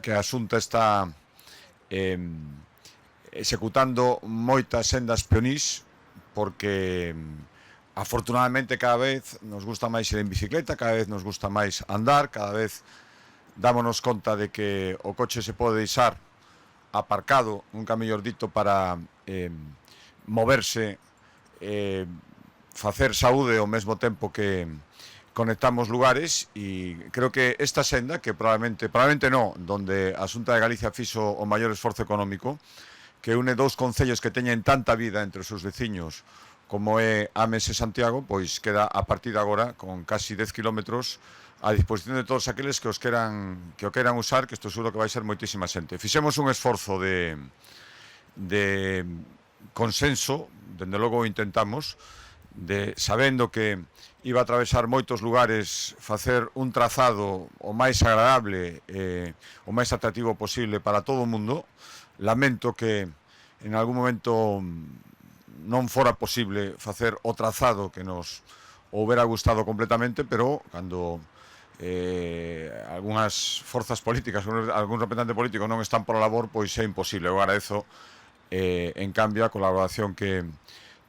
que a Xunta está eh, executando moitas sendas peonís, porque afortunadamente cada vez nos gusta máis ir en bicicleta, cada vez nos gusta máis andar, cada vez dámonos conta de que o coche se pode deixar aparcado, nunca mellor dito, para moverse, facer saúde ao mesmo tempo que conectamos lugares. E creo que esta senda, que probablemente no, donde a Xunta de Galicia fixo o maior esforzo económico, que une dous concellos que teñen tanta vida entre os seus veciños como é Ames e Santiago, pois queda a partir de agora con casi 10 kilómetros a disposición de todos aqueles que o queran usar, que estou seguro que vai ser moitísima xente. Fixemos un esforzo de consenso, dende logo intentamos, sabendo que iba a atravesar moitos lugares, facer un trazado o máis agradable, o máis atractivo posible para todo o mundo. Lamento que en algún momento non fora posible facer o trazado que nos houbera gustado completamente, pero cando algunhas forzas políticas, algún representante político non están por a labor, pois é imposible. Eu agradezo en cambio a colaboración que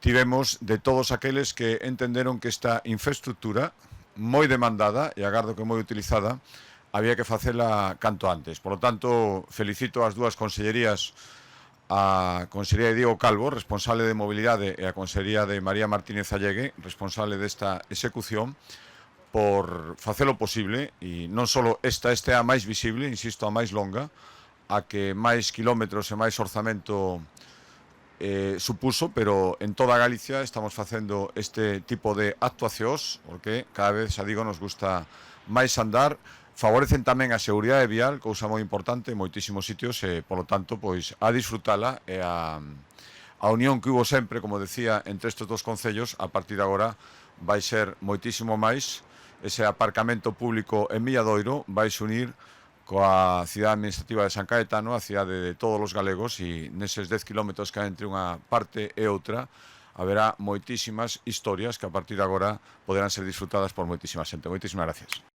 tivemos de todos aqueles que entenderon que esta infraestructura moi demandada e agardo que moi utilizada había que facela canto antes. Por lo tanto, felicito as dúas consellerías, a Consellería de Diego Calvo, responsable de mobilidade, e a Consellería de María Martínez Allegue, responsable desta execución, por facelo posible, e non só esta é a máis visible, insisto, a máis longa, a que máis kilómetros e máis orzamento supuso, pero en toda Galicia estamos facendo este tipo de actuacións, porque cada vez, xa digo, nos gusta máis andar. Favorecen tamén a seguridade vial, cousa moi importante en moitísimos sitios, e, polo tanto, pois, a disfrutala, e a unión que hubo sempre, como decía, entre estes dos concellos, a partir de agora vai ser moitísimo máis. Ese aparcamento público en Milladoiro vai se unir coa cidade administrativa de San Caetano, a cidade de todos os galegos, e neses 10 kilómetros que hai entre unha parte e outra haberá moitísimas historias que a partir de agora poderán ser disfrutadas por moitísima xente. Moitísimas gracias.